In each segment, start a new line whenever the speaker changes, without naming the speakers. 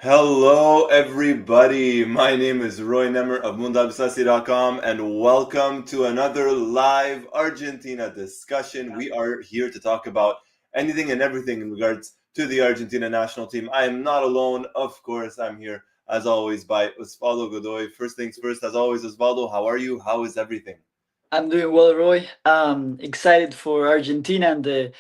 Hello, everybody. My name is Nemer of Mundo Albiceleste.com, and welcome to another live Argentina discussion. We are here to talk about anything and everything in regards to the Argentina national team. I am not alone, of course. I'm here, as always, by Osvaldo Godoy. First things first, as always, Osvaldo, how are you? How is everything?
I'm doing well, Roy. Excited for Argentina and the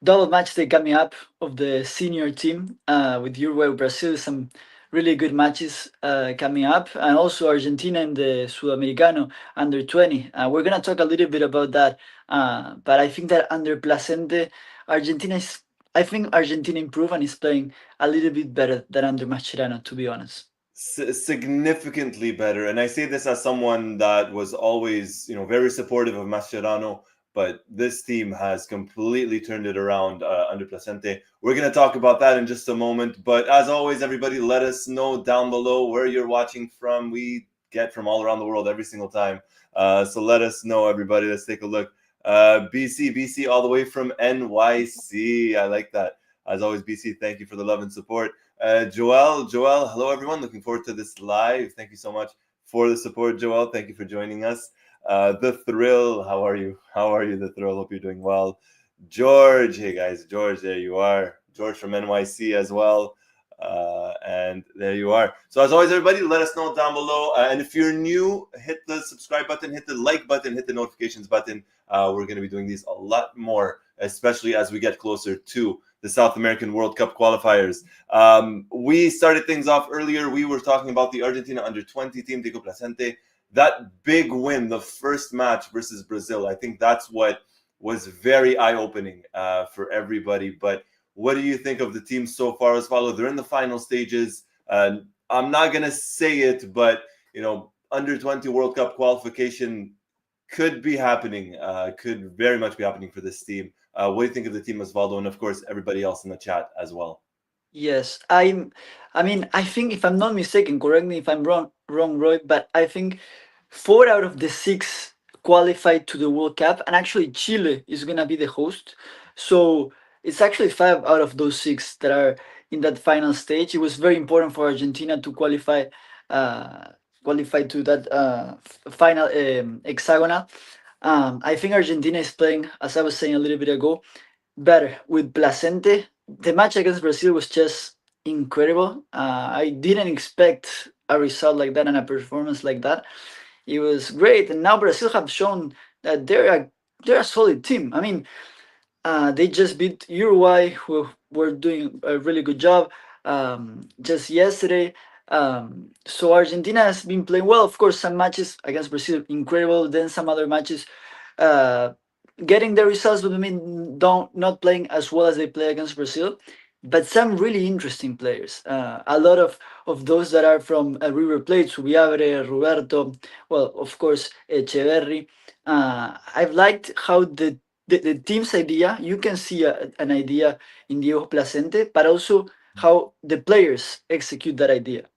double match day coming up of the senior team with Uruguay, Brazil. Some really good matches coming up, and also Argentina and the Sudamericano under 20. We're gonna talk a little bit about that, but I think that under Placente, Argentina is. I think Argentina improved and is playing a little bit better than under Mascherano, to be honest.
Significantly better. And I say this as someone that was always, very supportive of Mascherano, but this team has completely turned it around under Placente. We're going to talk about that in just a moment. But as always, everybody, let us know down below where you're watching from. We get from all around the world every single time. So let us know, everybody. Let's take a look. BC, all the way from NYC. I like that. As always, BC, thank you for the love and support. Joel, hello everyone. Looking forward to this live. Thank you so much for the support, Joel. Thank you for joining us. The Thrill, how are you? How are you, The Thrill? Hope you're doing well. George, hey guys, George, there you are. George from NYC as well. And there you are. So as always, everybody, let us know down below. And if you're new, hit the subscribe button, hit the like button, hit the notifications button. We're going to be doing these a lot more, especially as we get closer to the South American World Cup qualifiers. We started things off earlier. We were talking about the Argentina under-20 team, Tico Placente. That big win, the first match versus Brazil, I think that's what was very eye-opening for everybody. But what do you think of the team so far, Osvaldo? They're in the final stages. I'm not going to say it, but, under-20 World Cup qualification could be happening, could very much be happening for this team. What do you think of the team, Osvaldo, and of course everybody else in the chat as well?
Yes, I mean, I think if I'm not mistaken, correct me if I'm wrong, Roy, but I think 4 out of the 6 qualified to the World Cup, and actually Chile is gonna be the host. So it's actually 5 out of those 6 that are in that final stage. It was very important for Argentina to uh, qualify to that final hexagonal. I think Argentina is playing, as I was saying a little bit ago, better with Placente. The match against Brazil was just incredible. I didn't expect a result like that and a performance like that. It was great, and now Brazil have shown that they're a solid team. I mean, they just beat Uruguay, who were doing a really good job just yesterday. So Argentina has been playing well. Of course, some matches against Brazil incredible. Then some other matches uh, getting the results, but I mean, don't not playing as well as they play against Brazil. But some really interesting players. A lot of those that are from River Plate, Subiabre, Roberto, well, of course, Echeverri. I've liked how the team's idea, you can see an idea in Diego Placente, but also how the players execute that idea.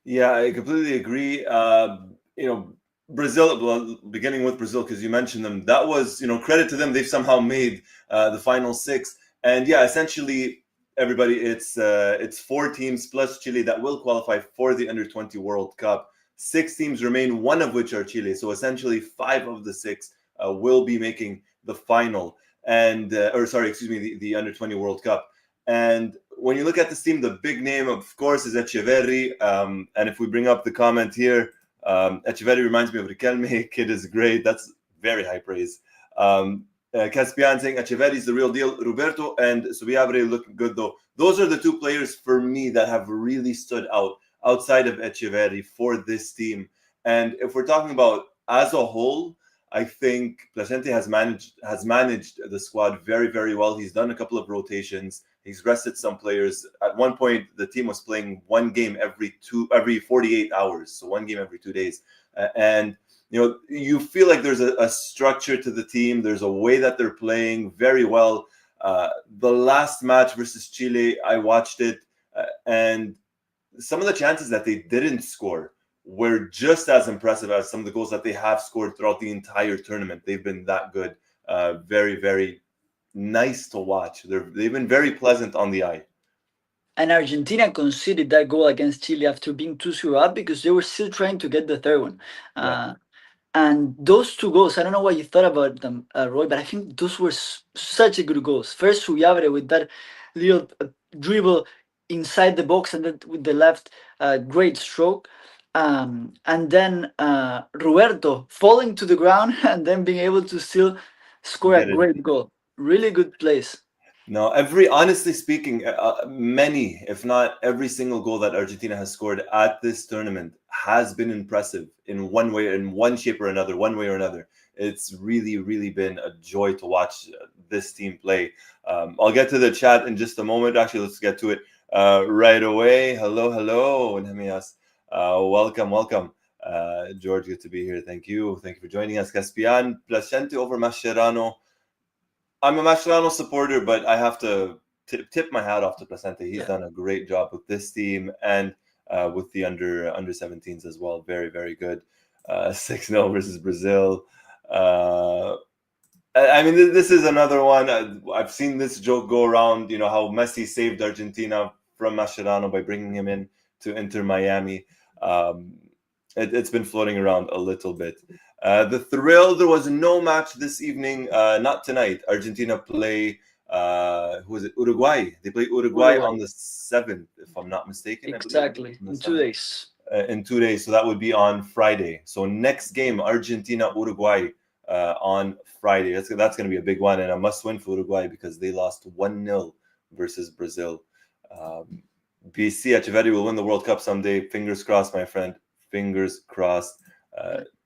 Yeah, I completely agree. Brazil, well, beginning with Brazil, because you mentioned them, that was, credit to them. They've somehow made the final six. And yeah, essentially, everybody, it's 4 teams plus Chile that will qualify for the under-20 World Cup. 6 teams remain, one of which are Chile. So essentially, 5 of the 6 will be making the final. And, or sorry, excuse me, the under-20 World Cup. And when you look at this team, the big name, of course, is Echeverri. And if we bring up the comment here, Echeverri reminds me of Riquelme. Kid is great. That's very high praise. Caspian saying Echeverri is the real deal. Roberto and Subiabre looking good, though. Those are the 2 players for me that have really stood out outside of Echeverri for this team. And if we're talking about as a whole, I think Placente has managed the squad very, very well. He's done a couple of rotations. He's rested some players. At one point, the team was playing one game every 48 hours, so one game every 2 days. And you feel like there's a structure to the team. There's a way that they're playing very well. The last match versus Chile, I watched it, and some of the chances that they didn't score were just as impressive as some of the goals that they have scored throughout the entire tournament. They've been that good. Very, very nice to watch. They've been very pleasant on the eye.
And Argentina conceded that goal against Chile after being 2-0 up because they were still trying to get the third one.
Yeah,
Uh, and those two goals, I don't know what you thought about them, Roy, but I think those were such a good goals. First, Suyabre with that little dribble inside the box and then with the left, great stroke. And then Roberto falling to the ground and then being able to still score a
get it.
great goal. Really good place.
No, honestly speaking, many, if not every single goal that Argentina has scored at this tournament has been impressive in one way, in one shape or another, one way or another. It's really, really been a joy to watch this team play. I'll get to the chat in just a moment. Actually, let's get to it right away. Hello, hello, Nehemias. Welcome, welcome. George, good to be here. Thank you. Thank you for joining us. Caspian, Placente over Mascherano. I'm a Mascherano supporter, but I have to tip my hat off to Placente. He's
Yeah.
done a great job with this team and with the under 17s as well. Very, very good. 6-0 versus Brazil. I mean, this is another one. I've seen this joke go around. You know how Messi saved Argentina from Mascherano by bringing him in to Inter Miami. Um, it's been floating around a little bit. The thrill, there was no match this evening, not tonight. Argentina play, who is it? Uruguay. They play Uruguay
Uruguay.
on the 7th, if I'm not mistaken, I believe.
Exactly.
On the
In 2
7th.
days.
In 2 days. So that would be on Friday. So next game, Argentina, Uruguay on Friday. That's going to be a big one and a must win for Uruguay because they lost 1-0 versus Brazil. BC Echeverri will win the World Cup someday. Fingers crossed, my friend. Fingers crossed.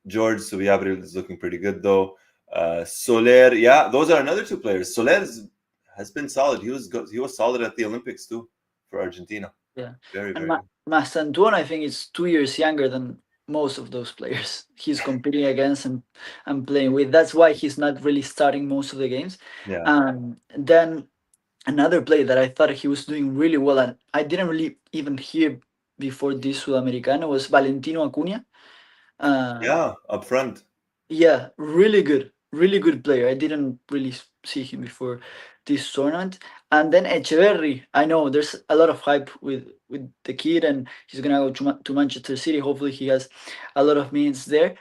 George Subiabri is looking pretty good though. Soler, yeah, those are another two players. Soler has been solid. He was solid at the Olympics too for Argentina.
Yeah.
Very,
And
very good.
Mastantuono, I think, is 2 years younger than most of those players he's competing against and playing with. That's why he's not really starting most of the games.
Yeah.
Then another play that I thought he was doing really well, and I didn't really even hear before this Sudamericano, was Valentino Acuna. Uh,
Yeah, up front.
yeah, really good player. I didn't really see him before this tournament. And then Echeverry, I know there's a lot of hype with the kid, and he's gonna go to Manchester City. Hopefully, he has a lot of minutes there.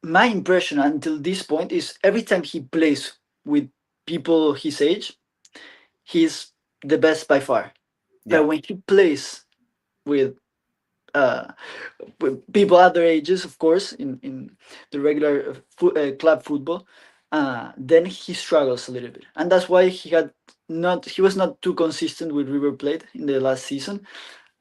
My impression until this point is every time he plays with people his age, he's the best by far.
Yeah.
But when he plays with uh, people other ages, of course, in the regular club football, then he struggles a little bit, and that's why he was not too consistent with River Plate in the last season,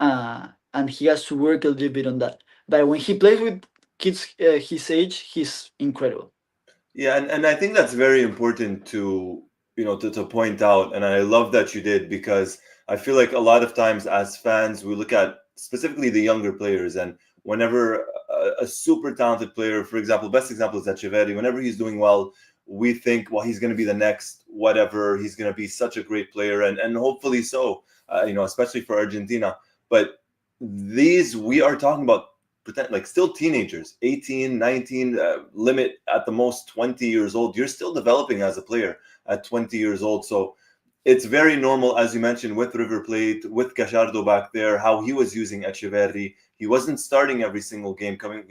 and he has to work a little bit on that. But when he plays with kids his age, he's incredible.
Yeah, and I think that's very important to to point out, and I love that you did because I feel like a lot of times as fans we look at specifically the younger players, and whenever a super talented player, for example, best example is Echeverri, whenever he's doing well, we think, well, he's going to be the next whatever, he's going to be such a great player, and hopefully so, especially for Argentina. But these we are talking about like still teenagers, 18, 19, limit at the most 20 years old. You're still developing as a player at 20 years old. So it's very normal, as you mentioned, with River Plate, with Gallardo back there, how he was using Echeverri. He wasn't starting every single game coming,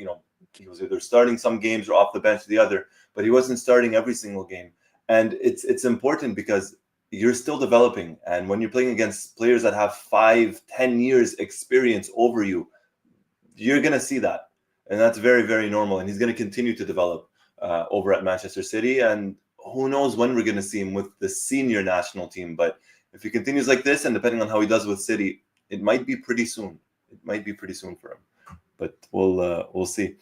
he was either starting some games or off the bench the other, but he wasn't starting every single game. And it's important because you're still developing. And when you're playing against players that have 5, 10 years experience over you, you're going to see that. And that's very, very normal. And he's going to continue to develop over at Manchester City. And who knows when we're going to see him with the senior national team. But if he continues like this, and depending on how he does with City, it might be pretty soon. It might be pretty soon for him. But we'll see.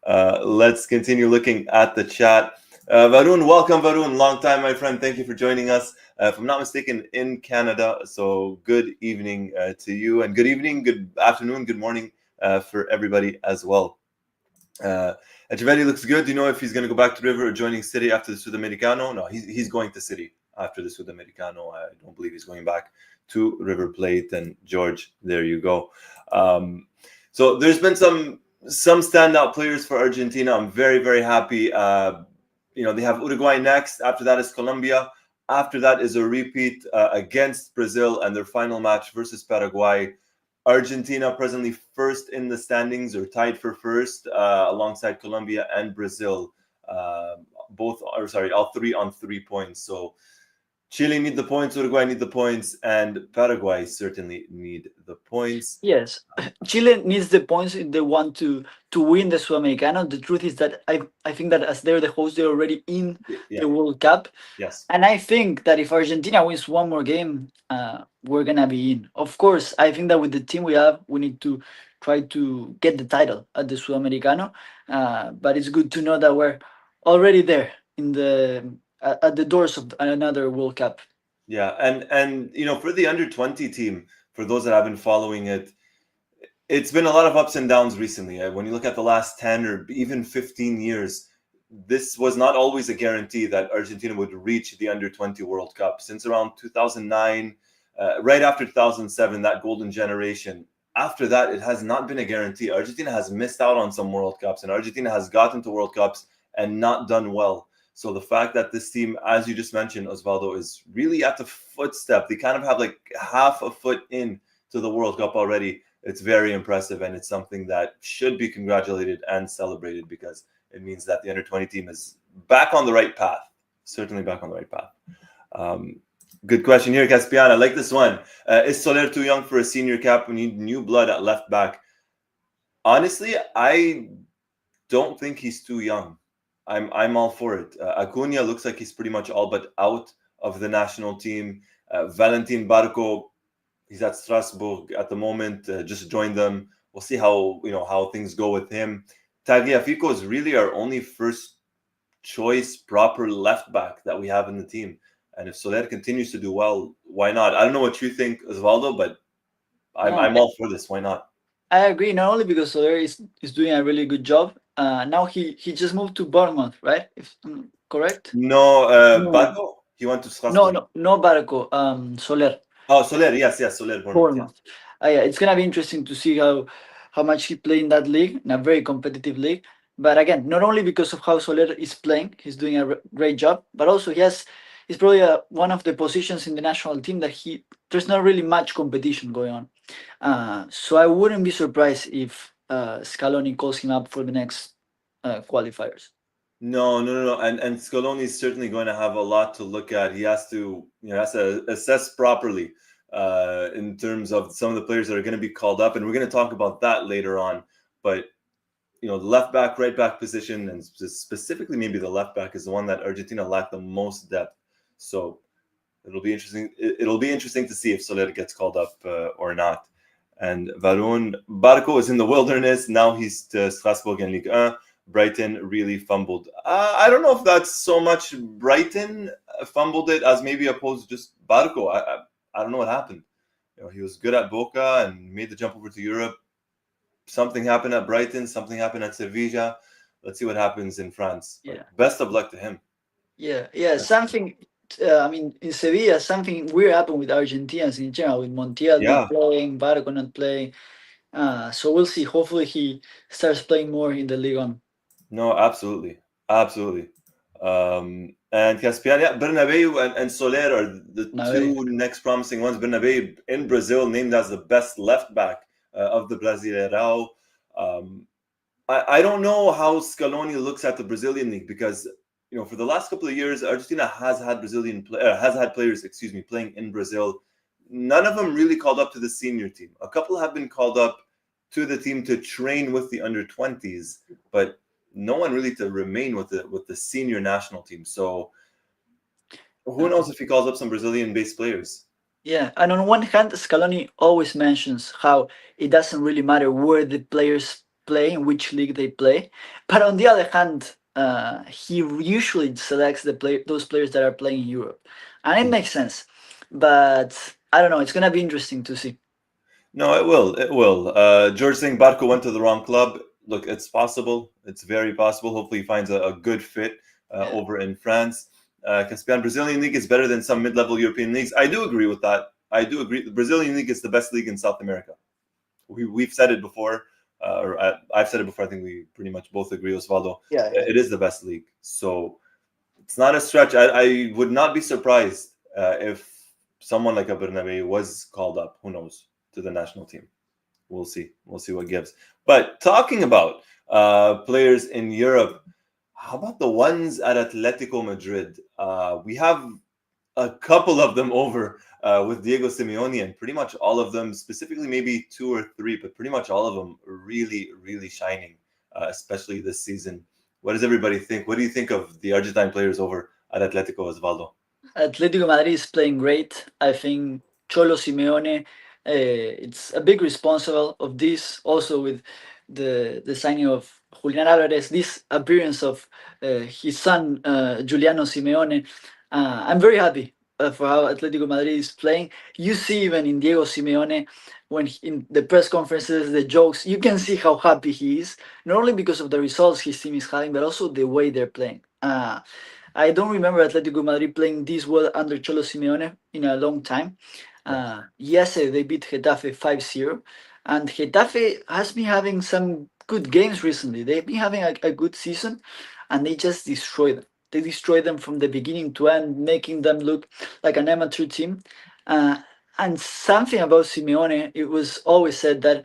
Let's continue looking at the chat. Varun, welcome, Varun. Long time, my friend. Thank you for joining us. If I'm not mistaken, in Canada. So good evening to you, and good evening, good afternoon, good morning for everybody as well. Echeverri looks good. Do you know if he's going to go back to River or joining City after the Sudamericano? No, he's going to City after the Sudamericano. I don't believe he's going back to River Plate. And George, there you go. So there's been some standout players for Argentina. I'm very, very happy. They have Uruguay next. After that is Colombia. After that is a repeat against Brazil and their final match versus Paraguay. Argentina presently first in the standings, or tied for first, alongside Colombia and Brazil. All three on 3 points. So Chile need the points, Uruguay need the points, and Paraguay certainly need the points.
Yes, Chile needs the points if they want to win the Sudamericano. The truth is that I think that as they're the host, they're already in
Yeah.
the World Cup.
Yes.
And I think that if Argentina wins one more game, we're gonna be in. Of course, I think that with the team we have, we need to try to get the title at the Sudamericano. But it's good to know that we're already there in the at the doors of another World Cup.
Yeah, and for the under 20 team, for those that have been following it, it's been a lot of ups and downs recently. When you look at the last 10 or even 15 years, this was not always a guarantee that Argentina would reach the under 20 World Cup. Since around 2009, right after 2007, that golden generation. After that, it has not been a guarantee. Argentina has missed out on some World Cups, and Argentina has gotten to World Cups and not done well. So the fact that this team, as you just mentioned, Osvaldo, is really at the footstep, they kind of have like half a foot in to the World Cup already. It's very impressive, and it's something that should be congratulated and celebrated, because it means that the under 20 team is back on the right path. Certainly back on the right path. Good question here, Caspian. I like this one. Is Soler too young for a senior cap? We need new blood at left back. Honestly, I don't think he's too young. I'm all for it. Acuna looks like he's pretty much all but out of the national team. Valentin Barco, he's at Strasbourg at the moment. Just joined them. We'll see how things go with him. Tagliafico is really our only first choice proper left back that we have in the team. And if Soler continues to do well, why not? I don't know what you think, Osvaldo, but I'm all for this. Why not?
I agree. Not only because Soler is doing a really good job. Now he just moved to Bournemouth, right? If I'm correct.
No,
No,
Barco, he went to
no,
Strasbourg.
no Barco. Soler.
Oh, Soler, yes, Soler, Bournemouth, yes.
Bournemouth. Yeah, it's gonna be interesting to see how much he played in that league, in a very competitive league. But again, not only because of how Soler is playing, he's doing a great job, but also he's probably one of the positions in the national team that there's not really much competition going on. So I wouldn't be surprised if Scaloni calls him up for the next qualifiers.
No. And Scaloni is certainly going to have a lot to look at. He has to assess properly in terms of some of the players that are going to be called up, and we're going to talk about that later on. But the left back, right back position, and specifically maybe the left back, is the one that Argentina lacked the most depth. So it'll be interesting. It'll be interesting to see if Soler gets called up or not. And Varun Barco is in the wilderness now. He's to Strasbourg in Ligue 1. Brighton really fumbled. I don't know if that's so much Brighton fumbled it as maybe opposed to just Barco. I don't know what happened. He was good at Boca and made the jump over to Europe. Something happened at Brighton. Something happened at Sevilla. Let's see what happens in France. But
Yeah,
best of luck to him.
yeah. Something. I mean, in Sevilla, something weird happened with Argentinians in general, with Montiel not
Yeah.
playing, Barco not playing. So we'll see. Hopefully, he starts playing more in the league on.
No, absolutely. And Caspian, yeah, Bernabeu and Soler are the
Now,
two next promising ones. Bernabeu in Brazil, named as the best left back of the Brasileirão. I don't know how Scaloni looks at the Brazilian league, because for the last couple of years, Argentina has had players, playing in Brazil. None of them really called up to the senior team. A couple have been called up to the team to train with the under 20s, but no one really to remain with the senior national team. So who knows if he calls up some Brazilian-based players?
yeah, and on one hand, Scaloni always mentions how it doesn't really matter where the players play, in which league they play. But on the other hand, he usually selects those players that are playing in Europe, and it makes sense. But I don't know; it's gonna be interesting to see.
No, it will. It will. George saying Barco went to the wrong club. Look, it's possible. It's very possible. Hopefully, he finds a good fit
Yeah,
over in France. Caspian, Brazilian league is better than some mid-level European leagues. I do agree with that. I do agree. The Brazilian league is the best league in South America. We've said it before, I've said it before. I think we pretty much both agree, Osvaldo.
yeah, yeah.
It is the best league. So it's not a stretch. I would not be surprised if someone like a Bernabeu was called up. Who knows, to the national team? We'll see. We'll see what gives. But talking about players in Europe, how about the ones at Atletico Madrid? We have a couple of them over with Diego Simeone, and pretty much all of them, specifically maybe two or three, but pretty much all of them really, really shining, especially this season. What does everybody think? What do you think of the Argentine players over at Atletico, Osvaldo?
Atletico Madrid is playing great. I think Cholo Simeone, it's a big responsible of this. Also with the signing of Julian Alvarez, this appearance of his son Giuliano Simeone. I'm very happy for how Atletico Madrid is playing. You see even in Diego Simeone when in the press conferences, the jokes, you can see how happy he is. Not only because of the results his team is having, but also the way they're playing. I don't remember Atletico Madrid playing this well under Cholo Simeone in a long time.
Yes.
Yesterday they beat Getafe 5-0, and Getafe has been having some good games recently. They've been having a good season, and they just destroy them. They destroy them from the beginning to end, making them look like an amateur team. Uh, and something about Simeone, it was always said that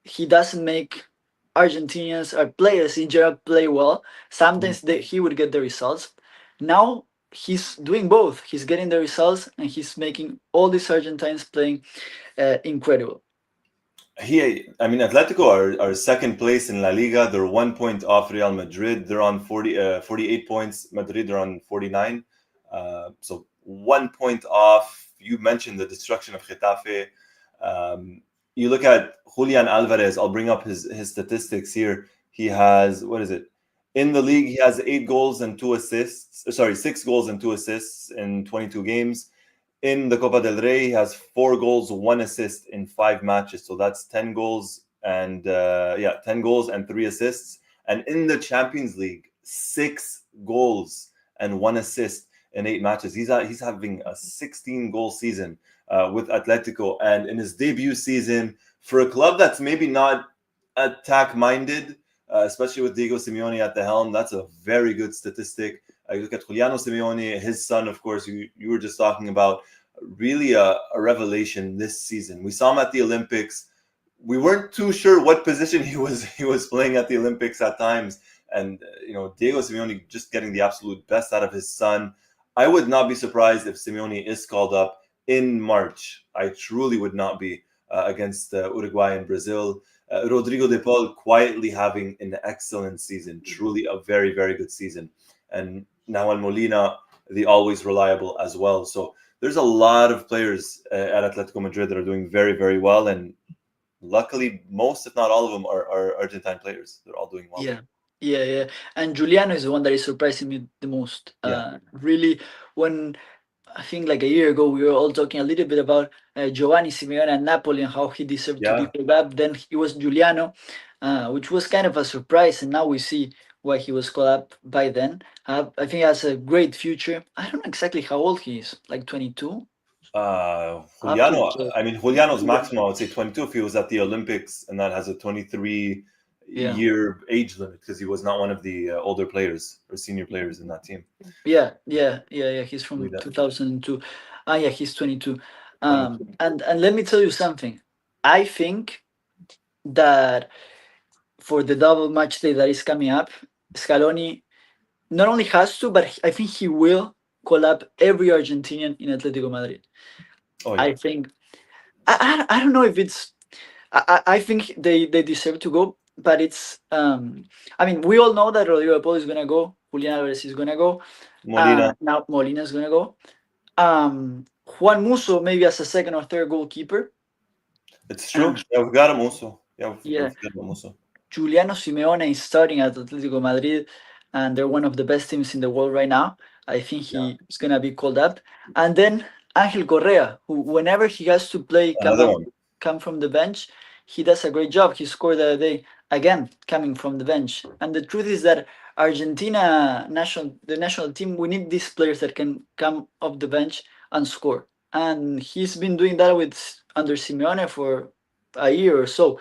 he doesn't make Argentinians or players in general play well.
Mhm.
Sometimes he would get the results. Now he's doing both. He's getting the results and he's making all these Argentines playing incredible.
I mean, Atletico are second place in La Liga. They're 1 point off Real Madrid. They're on 48 points. Madrid are on 49. So 1 point off. You mentioned the destruction of Getafe. You look at Julian Alvarez. I'll bring up his statistics here. He has, what is it? In the league, he has 8 goals and 2 assists. Sorry, 6 goals and 2 assists in 22 games. In the Copa del Rey, he has 4 goals, 1 assist in 5 matches. So that's 10 goals and 10 goals and 3 assists. And in the Champions League, 6 goals and 1 assist in 8 matches. He's having a 16 goal season with Atletico, and in his debut season for a club that's maybe not attack minded, especially with Diego Simeone at the helm, that's a very good statistic. You look at Juliano Simeone, his son, of course, you were just talking about, really a revelation this season. We saw him at the Olympics. We weren't too sure what position he was playing at the Olympics at times, and Diego Simeone just getting the absolute best out of his son. I would not be surprised if Simeone is called up in March. I truly would not be against Uruguay and Brazil. Rodrigo de Paul quietly having an excellent season, truly a very, very good season. And Nahuel Molina, the always reliable as well. So there's a lot of players at Atletico Madrid that are doing very, very well. And luckily, most, if not all of them, are Argentine players. They're all doing well.
Yeah, yeah. And Giuliano is the one that is surprising me the most.
Yeah.
Really, when I think like a year ago, we were all talking a little bit about Giovanni Simeone and Napoli and how he deserved to be
Yeah.
called up. Then it was Giuliano, which was kind of a surprise. And now we see why he was called up by then. I think he has a great future. I don't know exactly how old he is, like 22? I have to
Juliano,
check.
I mean, Juliano's maximum, I would say 22 if he was at the Olympics, and that has a 23
Yeah.
year age limit because he was not one of the older players or senior players in that team.
Yeah. He's
Really
from
that
2002. Yeah, he's 22.
22.
And let me tell you something. I think that for the double match day that is coming up, Scaloni not only has to, but I think he will call up every Argentinian in Atletico Madrid.
Oh, yeah.
I think I don't know if it's I think they deserve to go, but it's I mean we all know that Rodrigo Paul is gonna go, Julian Alvarez is gonna go,
Molina,
now Molina is gonna go. Juan Musso maybe as a second or third goalkeeper.
it's true.
Uh,
Yeah, we've got him also. Yeah,
yeah,
we've got him also.
Giuliano Simeone is starting at Atletico Madrid, and they're one of the best teams in the world right now. I think
Yeah.
he is gonna be called up, and then Angel Correa, who whenever he has to play,
Another one.
come from the bench, he does a great job. He scored the other day again, coming from the bench. And the truth is that the national team, we need these players that can come off the bench and score. And he's been doing that with under Simeone for a year or so.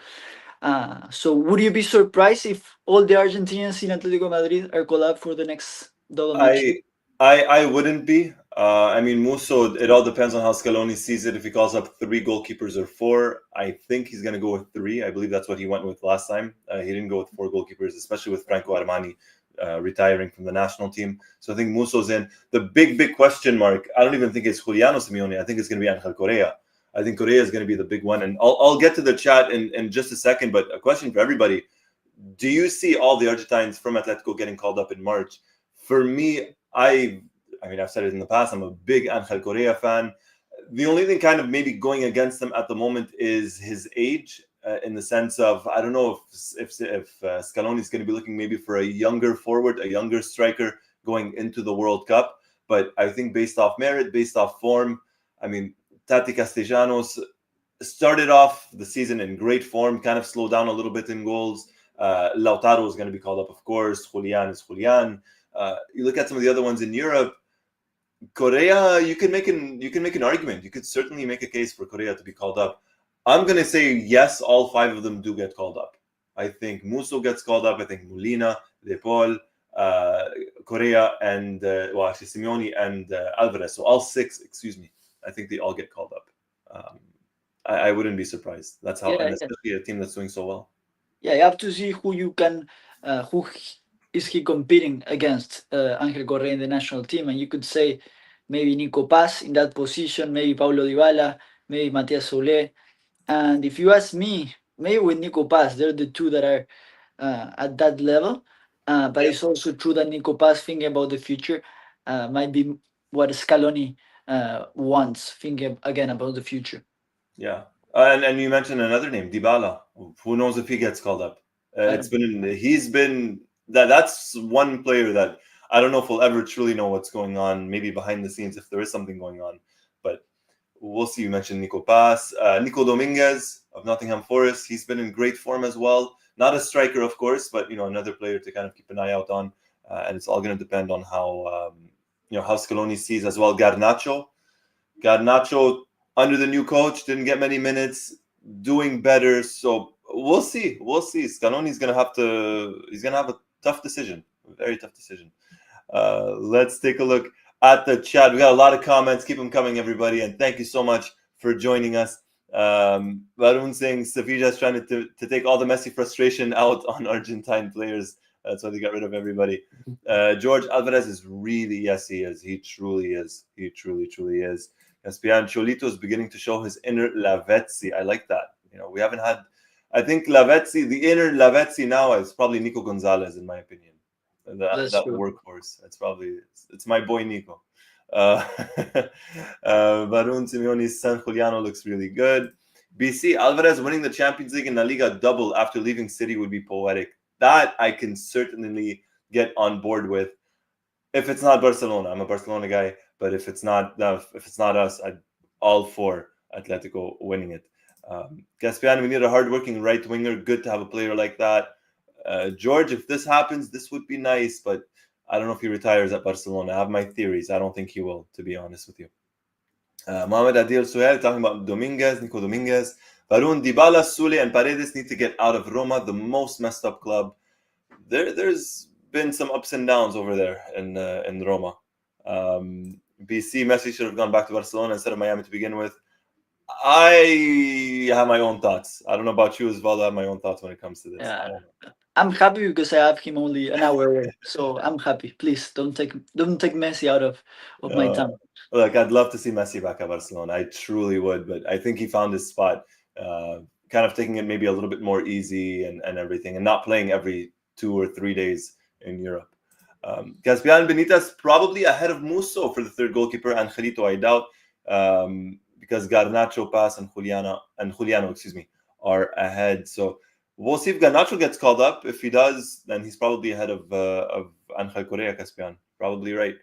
So would you be surprised if all the Argentinians in Atletico Madrid are called up for the next double match
I
day?
I wouldn't be. I mean, Musso, it all depends on how Scaloni sees it. If he calls up three goalkeepers or four, I think he's going to go with three. I believe that's what he went with last time. He didn't go with four goalkeepers, especially with Franco Armani retiring from the national team. So I think Musso's in. The big question mark, I don't even think it's Juliano Simeone. I think it's going to be Angel Correa. I think Correa is going to be the big one. And I'll get to the chat in just a second, but a question for everybody. Do you see all the Argentines from Atletico getting called up in March? For me, I mean, I've said it in the past. I'm a big Angel Correa fan. The only thing kind of maybe going against him at the moment is his age, in the sense of I don't know if Scaloni is going to be looking maybe for a younger forward, a younger striker going into the World Cup. But I think based off merit, based off form, I mean, Tati Castellanos started off the season in great form, kind of slowed down a little bit in goals. Lautaro is going to be called up, of course. Julian is Julian. You look at some of the other ones in Europe. Correa, you can make an argument. You could certainly make a case for Correa to be called up. I'm gonna say yes, all five of them do get called up. I think Musso gets called up. I think Molina, De Paul, Correa, and well, actually Simeone and Alvarez. So all six, excuse me. I think they all get called up. I wouldn't be surprised. That's how, and
Yeah,
especially a team that's doing so well.
yeah, you have to see who you can, is he competing against Angel Correa in the national team, and you could say maybe Nico Paz in that position, maybe Paulo Dybala, maybe Matias Soule. And if you ask me, maybe with Nico Paz, they're the two that are at that level. But
Yeah,
it's also true that Nico Paz thinking about the future might be what Scaloni wants, thinking again about the future.
yeah. And you mentioned another name, Dybala. Who knows if he gets called up?
I
It's
don't.
been that's one player that I don't know if we'll ever truly know what's going on. Maybe behind the scenes, if there is something going on, but we'll see. You mentioned Nico Paz, Nico Dominguez of Nottingham Forest. He's been in great form as well. Not a striker, of course, but another player to kind of keep an eye out on. And it's all going to depend on how how Scaloni sees as well. Garnacho under the new coach didn't get many minutes, doing better. So we'll see. We'll see. Scaloni's gonna have to. He's gonna have a tough decision, a very tough decision. Let's take a look at the chat. We got a lot of comments. Keep them coming, everybody, and thank you so much for joining us. Varun saying Sevilla is trying to take all the Messi frustration out on Argentine players. That's why they got rid of everybody. George Alvarez is really, yes, he is. He truly is. He truly is. Espian Cholito is beginning to show his inner Lavezzi. I like that. We haven't had. I think Lavezzi, the inner Lavezzi now is probably Nico Gonzalez, in my opinion.
That's
That
true.
workhorse. It's my boy Nico. Varun Simeone's San Juliano looks really good. BC Alvarez winning the Champions League and La Liga double after leaving City would be poetic. That I can certainly get on board with. If it's not Barcelona, I'm a Barcelona guy. But if it's not us, I'm all for Atletico winning it. Caspian, we need a hardworking right winger. Good to have a player like that. George, if this happens, this would be nice, but I don't know if he retires at Barcelona. I have my theories. I don't think he will, to be honest with you. Mohamed Adil Suhail talking about Dominguez, Nico Dominguez. Varun, Dybala, Sule, and Paredes need to get out of Roma, the most messed up club. There's been some ups and downs over there in Roma. BC, Messi should have gone back to Barcelona instead of Miami to begin with. I have my own thoughts. I don't know about you, Osvaldo. I have my own thoughts when it comes to this. I
Yeah,
don't know.
I'm happy because I have him only an hour away, so I'm happy. Please don't take Messi out of my
Uh,
time.
Look, I'd love to see Messi back at Barcelona. I truly would, but I think he found his spot, kind of taking it maybe a little bit more easy and everything, and not playing every 2 or 3 days in Europe. Caspian Benitez probably ahead of Musso for the third goalkeeper, and Angelito, I doubt, because Garnacho, Pass, and Juliano, excuse me, are ahead. So we'll see if Garnacho gets called up. If he does, then he's probably ahead of Angel Correa. Caspian, probably right.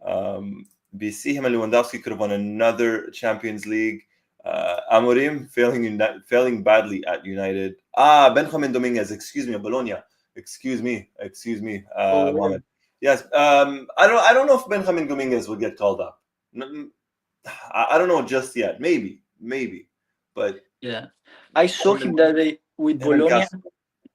BC, him and Lewandowski could have won another Champions League. Amorim failing badly at United. Benjamin Dominguez, excuse me, Bologna. Excuse me,
Oh yeah,
Mohammed. Yes, I don't know if Benjamin Dominguez will get called up. I don't know just yet. Maybe, but
yeah. I saw
him
him
and
that day with
him and
Bologna.
Castro.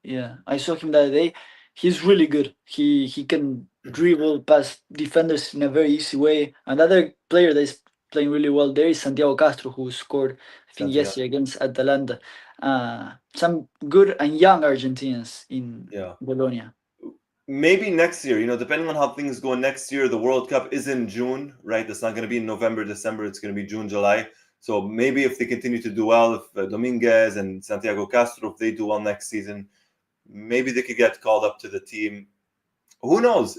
Yeah, I saw him that day. He's really good. He can dribble past defenders in a very easy way. Another player that is playing really well there is Santiago Castro, who scored, I think,
Santiago.
yesterday against Atalanta. Some good and young Argentinians in
Yeah.
Bologna.
Maybe next year, depending on how things go next year, the World Cup is in June, right? It's not going to be in November, December. It's going to be June, July. So maybe if they continue to do well, if Dominguez and Santiago Castro, if they do well next season, maybe they could get called up to the team. Who knows?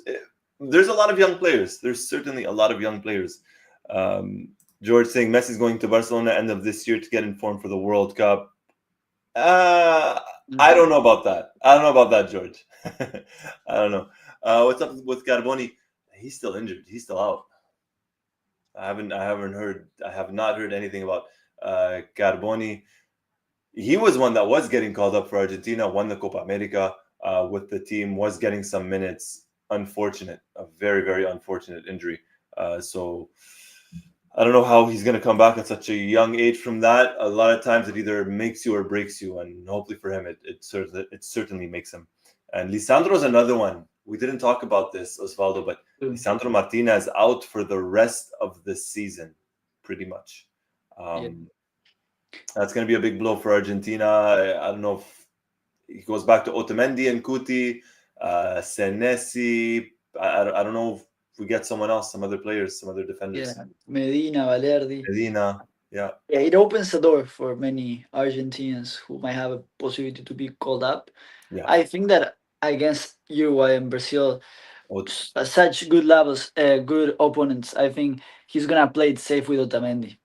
There's a lot of young players. There's certainly a lot of young players. Um, George saying Messi's going to Barcelona end of this year to get informed for the World Cup. Uh, I don't know about that. I don't know about that, George. I don't know. What's up with Carboni? He's still injured. He's still out. I have not heard anything about Carboni. He was one that was getting called up for Argentina, won the Copa America with the team, was getting some minutes. Unfortunate, a very, very unfortunate injury. So I don't know how he's going to come back at such a young age from that. A lot of times it either makes you or breaks you, and hopefully for him, it certainly makes him. And Lisandro's another one. We didn't talk about this, Osvaldo, but Lisandro Martinez out for the rest of the season, pretty much.
Yeah.
That's going to be a big blow for Argentina. I don't know if he goes back to Otamendi and Kuti, Senesi. I don't know if we get someone else, some other players, some other defenders.
Yeah, Medina, Valerdi.
Medina, yeah.
Yeah, it opens the door for many Argentinians who might have a possibility to be called up.
Yeah.
I think that against Uruguay and Brazil,
Ot-
such good levels, good opponents, I think he's gonna play it safe with Otamendi.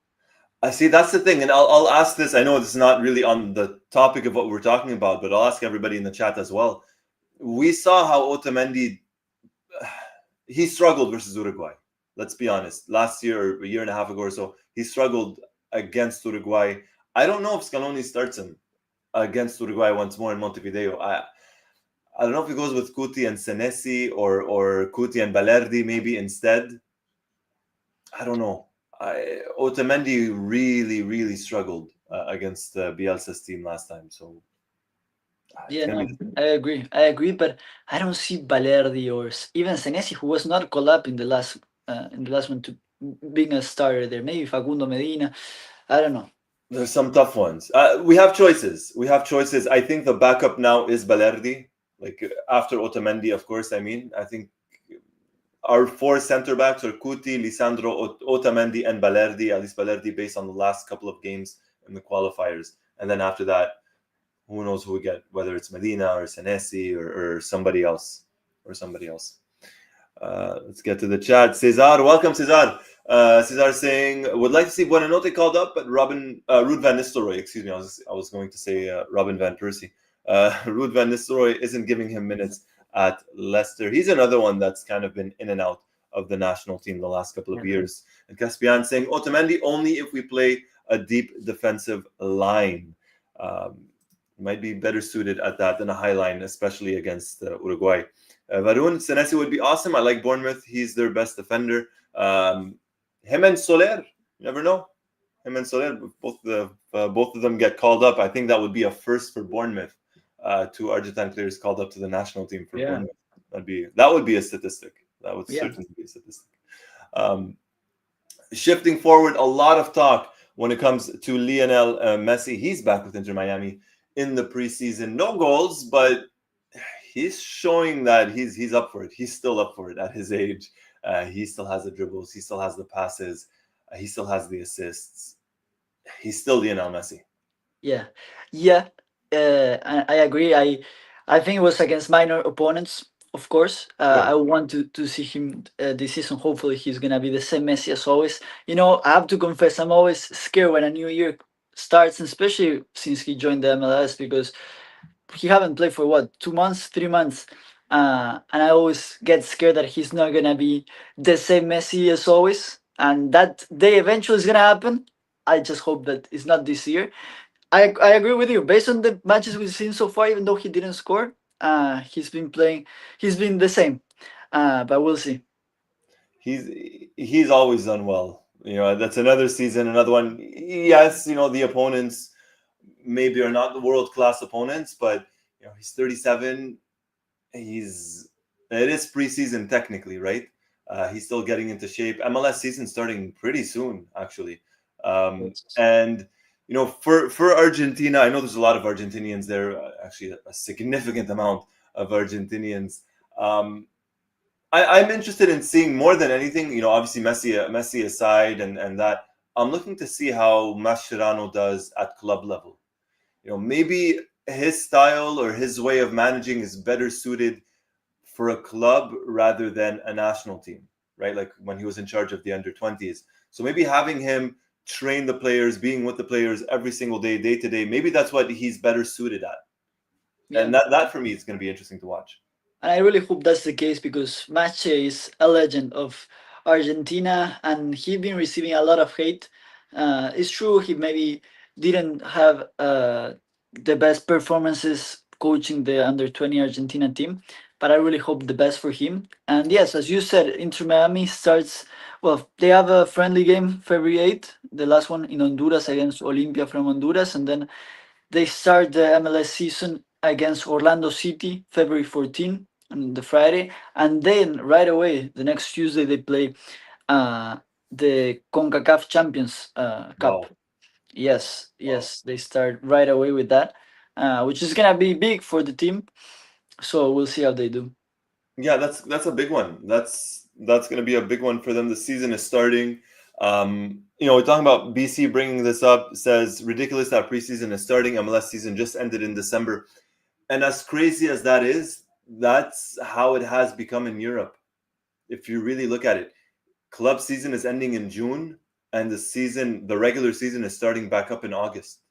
I see. That's the thing, and I'll ask this. I know this is not really on the topic of what we're talking about, but I'll ask everybody in the chat as well. We saw how Otamendi he struggled versus Uruguay. Let's be honest. Last year or a year and a half ago or so, he struggled against Uruguay. I don't know if Scaloni starts him against Uruguay once more in Montevideo. I don't know if he goes with Kuti and Senesi or Kuti and Balerdi maybe instead. I don't know. Otamendi really, really struggled against Bielsa's team last time. So it's
Yeah,
gonna
no,
be.
I agree, but I don't see Balerdi or even Senesi, who was not called up in the last one, to being a starter there. Maybe Facundo Medina. I don't know.
There's some tough ones. We have choices. We have choices. I think the backup now is Balerdi. Like after Otamendi, of course. I think our four center backs are Kuti, Lisandro, Otamendi, and Balerdi. At least Balerdi, based on the last couple of games in the qualifiers. And then after that, who knows who we get? Whether it's Medina or Senesi or somebody else. Let's get to the chat. Cesar, welcome, Cesar. Cesar saying would like to see Buonanotte called up, but Ruud van Nistelrooy. Excuse me, I was going to say Robin van Persie. Ruud van Nistelrooy isn't giving him minutes at Leicester. He's another one that's kind of been in and out of the national team the last couple of years. And Caspian saying Otamendi only if we play a deep defensive line. Might be better suited at that than a high line, especially against Uruguay. Varun, Senesi would be awesome. I like Bournemouth. He's their best defender. Him and Soler, you never know. Him and Soler, both of them get called up. I think that would be a first for Bournemouth. Two Argentine players called up to the national team for Bournemouth. That would be a statistic. That would certainly be a statistic. Shifting forward, a lot of talk when it comes to Lionel Messi. He's back with Inter Miami in the preseason. No goals, but he's showing that he's up for it. He's still up for it at his age. He still has the dribbles. He still has the passes. He still has the assists. He's still Lionel Messi.
Yeah. I agree. I think it was against minor opponents. Of course, I want to see him this season. Hopefully, he's gonna be the same Messi as always. I have to confess, I'm always scared when a new year starts, and especially since he joined the MLS, because he haven't played for what, 2 months, 3 months, and I always get scared that he's not gonna be the same Messi as always, and that day eventually is gonna happen. I just hope that it's not this year. I agree with you. Based on the matches we've seen so far, even though he didn't score, he's been playing. He's been the same, but we'll see.
He's always done well. That's another season, another one. Yes, the opponents maybe are not the world class opponents, but he's 37. He's It is preseason technically, right? He's still getting into shape. MLS season starting pretty soon, actually.
Yes.
And for Argentina, I know there's a lot of Argentinians there. Actually, a significant amount of Argentinians. Um, I'm interested in seeing more than anything. Obviously Messi aside, and that I'm looking to see how Mascherano does at club level. Maybe his style or his way of managing is better suited for a club rather than a national team, right? Like when he was in charge of the under 20s. So maybe having him train the players, being with the players every single day, day to day, maybe that's what he's better suited at.
Yeah.
And that for me is going to be interesting to watch.
And I really hope that's the case because Mache is a legend of Argentina and he's been receiving a lot of hate. It's true, he maybe didn't have the best performances coaching the under 20 Argentina team, but I really hope the best for him. And yes, as you said, Inter Miami starts, well, they have a friendly game February 8th, the last one in Honduras against Olimpia from Honduras, and then they start the MLS season against Orlando City February 14 on the Friday, and then right away the next Tuesday they play uh, the CONCACAF Champions Cup.
Wow.
Yes,
Wow.
yes, they start right away with that, which is gonna be big for the team. So we'll see how they do.
Yeah, that's a big one. That's going to be a big one for them. The season is starting. We're talking about BC bringing this up. Says ridiculous that preseason is starting. MLS season just ended in December, and as crazy as that is, that's how it has become in Europe. If you really look at it, club season is ending in June, and the regular season is starting back up in August.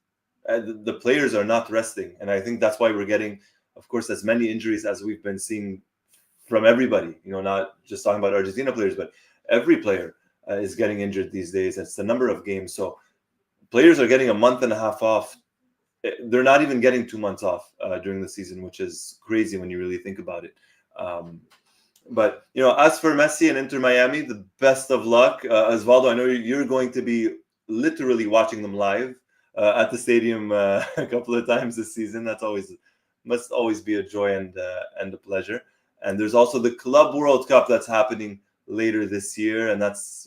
The players are not resting, and I think that's why we're getting, of course, as many injuries as we've been seeing from everybody. Not just talking about Argentina players, but every player is getting injured these days. It's the number of games. So players are getting a month and a half off. They're not even getting 2 months off during the season, which is crazy when you really think about it. But as for Messi and Inter Miami, the best of luck. Osvaldo, I know you're going to be literally watching them live at the stadium a couple of times this season. That's always must always be a joy and a pleasure. And there's also the Club World Cup that's happening later this year, and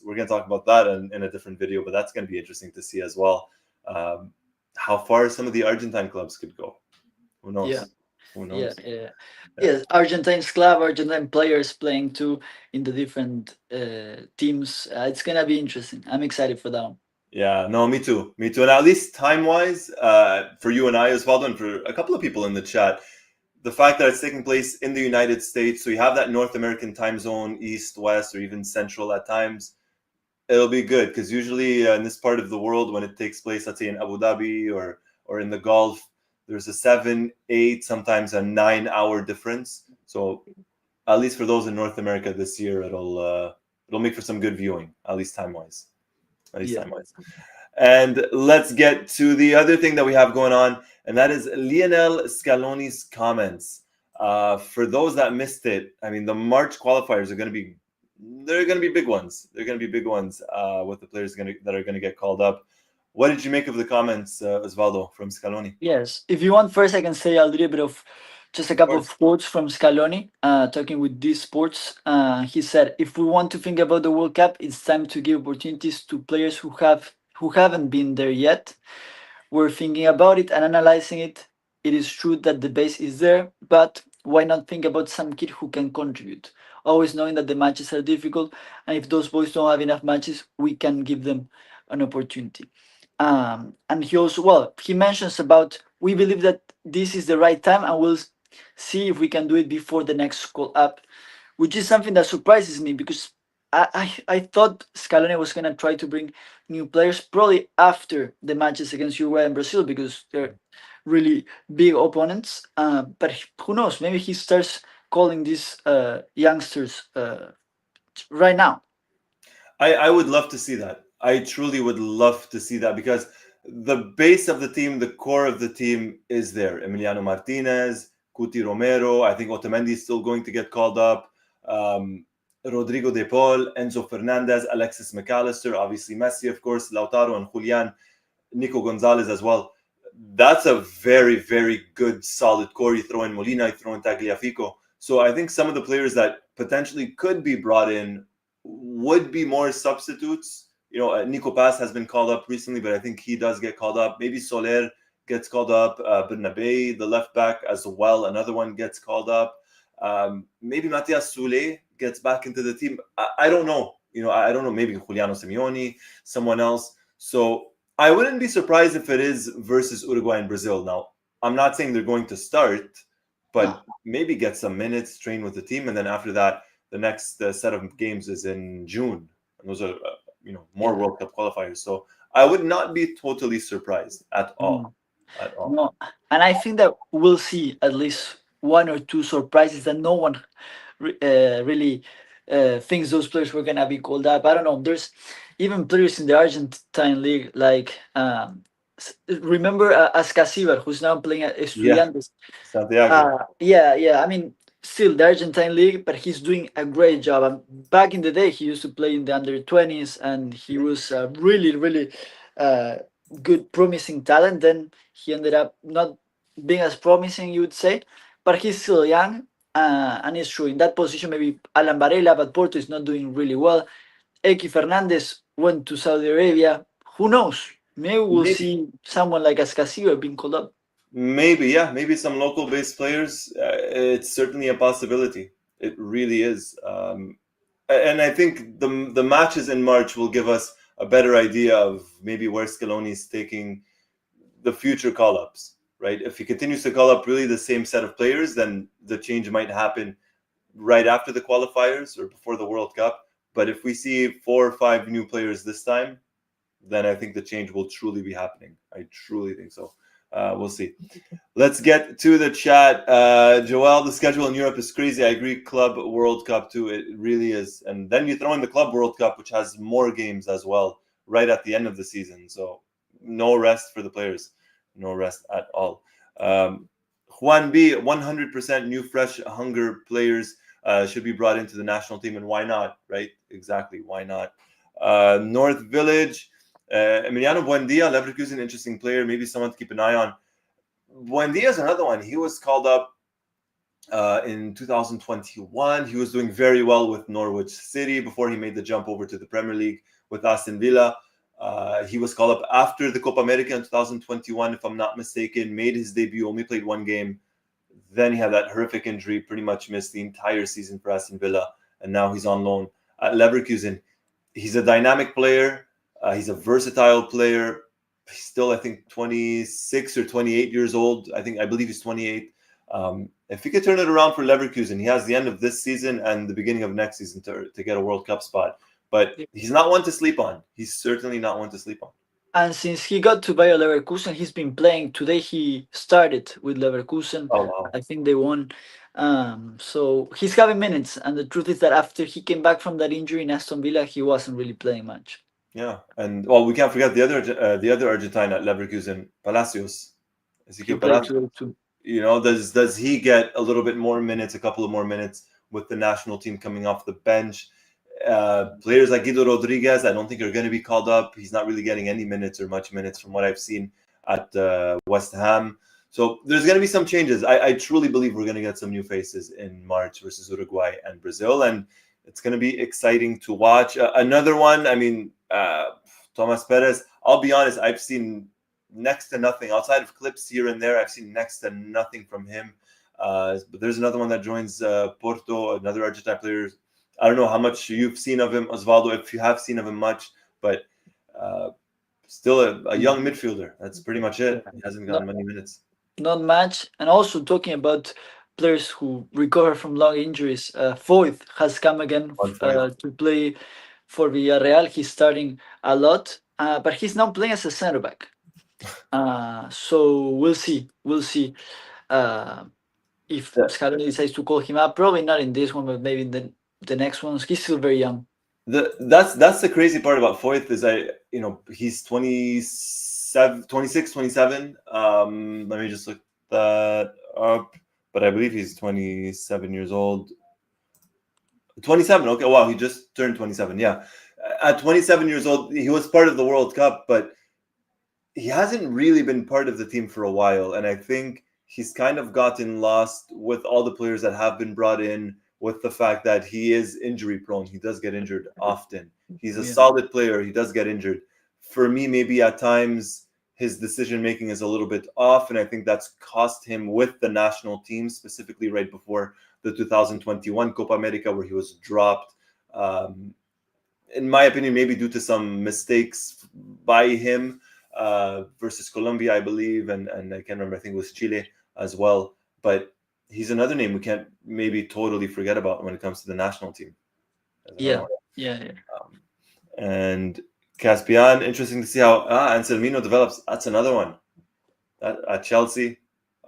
we're going to talk about that in a different video. But that's going to be interesting to see as well. Um, how far some of the Argentine clubs could go. Who
Yeah,
knows? Who
yeah,
knows?
yeah.
Yeah.
Yes, Argentine's club, Argentine players playing too in the different teams. It's gonna be interesting. I'm excited for that one.
Yeah, no, me too. Me too. And at least time wise, for you and I as well, and for a couple of people in the chat, the fact that it's taking place in the United States, so you have that North American time zone, east, west, or even central at times, it'll be good because usually in this part of the world, when it takes place, let's say in Abu Dhabi or in the Gulf, there's a 7, 8, sometimes a 9 hour difference. So at least for those in North America this year, it'll make for some good viewing, at least time wise. At least
Yeah.
time wise. And let's get to the other thing that we have going on, and that is Lionel Scaloni's comments. For those that missed it, I mean, the March qualifiers are going to be they're going to be big ones. They're going to be big ones with the players that are going to get called up. What did you make of the comments, Osvaldo, from Scaloni?
Yes. If you want, first I can say a little bit of just a
Of
couple
course.
of quotes from Scaloni, talking with these sports. He said, "If we want to think about the World Cup, it's time to give opportunities to players who haven't been there yet. We're thinking about it and analyzing it. It is true that the base is there, but why not think about some kid who can contribute? Always knowing that the matches are difficult, and if those boys don't have enough matches, we can give them an opportunity." And he also, well, he mentions about we believe that this is the right time, and we'll see if we can do it before the next call up, which is something that surprises me because I thought Scaloni was gonna try to bring new players probably after the matches against Uruguay and Brazil because they're really big opponents. But who knows? Maybe he starts calling these youngsters right now.
I would love to see that. I truly would love to see that because the base of the team, the core of the team is there. Emiliano Martinez, Cuti Romero. I think Otamendi is still going to get called up. Rodrigo De Paul, Enzo Fernandez, Alexis McAllister, obviously Messi, of course, Lautaro and Julian, Nico Gonzalez as well. That's a very, very good, solid core. You throw in Molina, you throw in Tagliafico. So I think some of the players that potentially could be brought in would be more substitutes. Nico Paz has been called up recently, but I think he does get called up. Maybe Soler gets called up. Bernabe, the left back, as well. Another one gets called up. Maybe Matias Soule gets back into the team. I don't know. I don't know. Maybe Juliano Simeone, someone else. So I wouldn't be surprised if it is versus Uruguay and Brazil. Now, I'm not saying they're going to start, but maybe get some minutes, train with the team, and then after that, the next set of games is in June, and those are more World Cup qualifiers. So I would not be totally surprised at all. At all.
No, and I think that we'll see at least one or two surprises that no one really thinks those players were gonna be called up. I don't know. There's even players in the Argentine league like remember Ascasibar, who's now playing at
Yeah,
Estudiantes.
Santiago.
Yeah. I mean, still the Argentine league, but he's doing a great job. Back in the day, he used to play in the under 20s, and he was really, really uh, good, promising talent. Then he ended up not being as promising, you would say, but he's still young. And it's true in that position. Maybe Alan Varela, but Porto is not doing really well. Eki Fernandez went to Saudi Arabia. Who knows? Maybe we'll
Maybe.
see someone like Ascasibar being called up.
Maybe some local based players. It's certainly a possibility. It really is. And I think the matches in March will give us a better idea of maybe where Scaloni is taking the future call ups. Right? If he continues to call up really the same set of players, then the change might happen right after the qualifiers or before the World Cup. But if we see 4 or 5 new players this time, then I think the change will truly be happening. I truly think so. We'll see. Let's get to the chat. Joel, the schedule in Europe is crazy. I agree. Club World Cup too. It really is. And then you throw in the Club World Cup, which has more games as well, right at the end of the season. So no rest for the players. No rest at all. Juan B, 100% new, fresh hunger players should be brought into the national team. And why not? Right? Exactly. Why not? North Village. Emiliano Buendia, Leverkusen, interesting player. Maybe someone to keep an eye on. Buendia is another one. He was called up in 2021. He was doing very well with Norwich City before he made the jump over to the Premier League with Aston Villa. He was called up after the Copa America in 2021, if I'm not mistaken. Made his debut, only played one game. Then he had that horrific injury, pretty much missed the entire season for Aston Villa. And now he's on loan at Leverkusen. He's a dynamic player. He's a versatile player. He's still, I think, 26 or 28 years old. I believe he's 28. If he could turn it around for Leverkusen, he has the end of this season and the beginning of next season to get a World Cup spot. But he's not one to sleep on. He's certainly not one to sleep on.
And since he got to Bayer Leverkusen, he's been playing. Today he started with Leverkusen.
Oh, wow.
I think they won. So he's having minutes. And the truth is that after he came back from that injury in Aston Villa, he wasn't really playing much.
Yeah, and we can't forget the other Argentine at Leverkusen, Palacios.
He played today too.
Does he get a little bit more minutes, a couple of more minutes with the national team coming off the bench? Players like Guido Rodriguez, I don't think are going to be called up. He's not really getting any minutes or much minutes from what I've seen at West Ham. So there's going to be some changes. I truly believe we're going to get some new faces in March versus Uruguay and Brazil, and it's going to be exciting to watch. Another one, Thomas Perez. I'll be honest, I've seen next to nothing outside of clips here and there. I've seen next to nothing from him. But there's another one that joins Porto, another Argentine player. I don't know how much you've seen of him, Osvaldo, if you have seen of him much, but still a young midfielder. That's pretty much it. He hasn't gotten many minutes.
Not much. And also talking about players who recover from long injuries, Foyth has come again to play for Villarreal. He's starting a lot, but he's now playing as a center back. So we'll see. If Scaloni decides to call him up. Probably not in this one, but maybe in the next ones. He's still very young.
That's the crazy part about Foyth is he's 26, 27. Let me just look that up. But I believe he's 27 years old. 27. Okay. Wow. He just turned 27. Yeah. At 27 years old, he was part of the World Cup, but he hasn't really been part of the team for a while. And I think he's kind of gotten lost with all the players that have been brought in, with the fact that he is injury prone. He does get injured often. He's a
Yeah.
solid player. He does get injured. For me, maybe at times his decision making is a little bit off, and I think that's cost him with the national team, specifically right before the 2021 Copa America, where he was dropped. In my opinion, maybe due to some mistakes by him versus Colombia, I believe, and I can't remember. I think it was Chile as well. But he's another name we can't maybe totally forget about when it comes to the national team. There's another
Yeah.
one.
Yeah.
And Caspian, interesting to see how Anselmino develops. That's another one at Chelsea.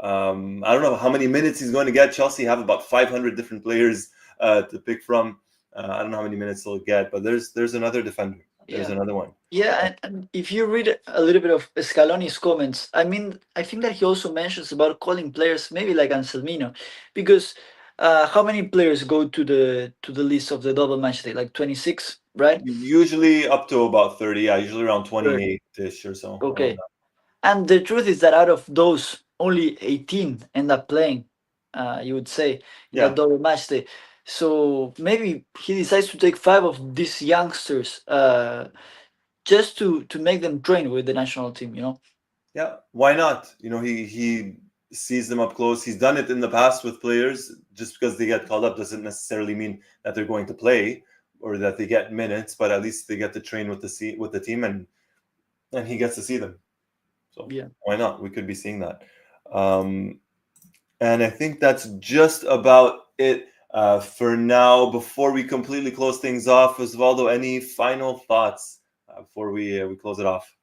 I don't know how many minutes he's going to get. Chelsea have about 500 different players to pick from. I don't know how many minutes he'll get, but there's another defender. There's
Yeah.
another one.
Yeah, and if you read a little bit of Scaloni's comments, I mean, I think that he also mentions about calling players maybe like Anselmino, because how many players go to the list of the double match day? Like 26, right?
Usually up to about 30. Yeah, usually around
30.
28-ish or so, around
Okay.
that.
And the truth is that out of those, only 18 end up playing, you would say, in that
Yeah.
double match day. So maybe he decides to take five of these youngsters just to make them train with the national team, you know?
Yeah, why not? He sees them up close. He's done it in the past with players. Just because they get called up doesn't necessarily mean that they're going to play or that they get minutes, but at least they get to train with the team, and he gets to see them. So
Yeah.
why not? We could be seeing that. Um, and I think that's just about it for now. Before we completely close things off, Osvaldo, any final thoughts before we close it off?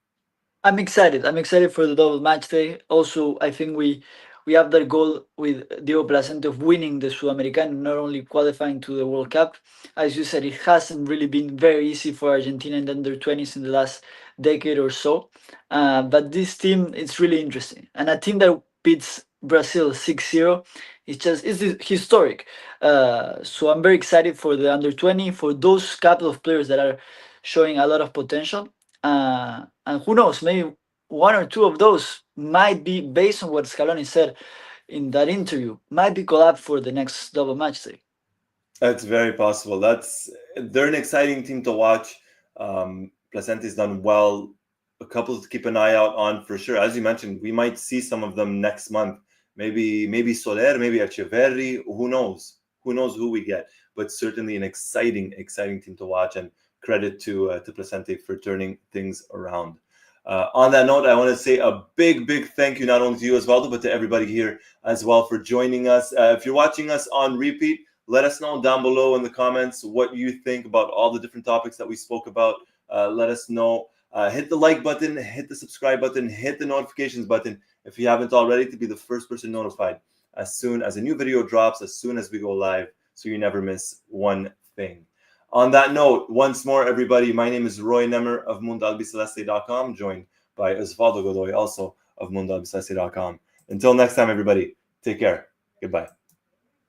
I'm excited. I'm excited for the double match day. Also, I think we have that goal with Diego Placente of winning the Sudamericano, not only qualifying to the World Cup. As you said, it hasn't really been very easy for Argentina in the under 20s in the last decade or so. But this team, it's really interesting. And a team that beats Brazil 6-0, it's historic. So I'm very excited for the under 20, for those couple of players that are showing a lot of potential. And who knows, maybe one or two of those might be, based on what Scaloni said in that interview, might be called up for the next double match day.
That's very possible. They're an exciting team to watch. Placente's done well. A couple to keep an eye out on for sure. As you mentioned, we might see some of them next month. Maybe Soler, maybe Echeverri. Who knows? Who knows who we get? But certainly an exciting team to watch. And credit to Placente for turning things around. On that note, I want to say a big thank you not only to you, Osvaldo, but to everybody here as well for joining us. If you're watching us on repeat, let us know down below in the comments what you think about all the different topics that we spoke about. Let us know. Hit the like button, hit the subscribe button, hit the notifications button if you haven't already, to be the first person notified as soon as a new video drops, as soon as we go live, so you never miss one thing. On that note, once more, everybody, my name is Roy Nemer of MundoAlbiceleste.com, joined by Osvaldo Godoy, also of MundoAlbiceleste.com. Until next time, everybody, take care. Goodbye.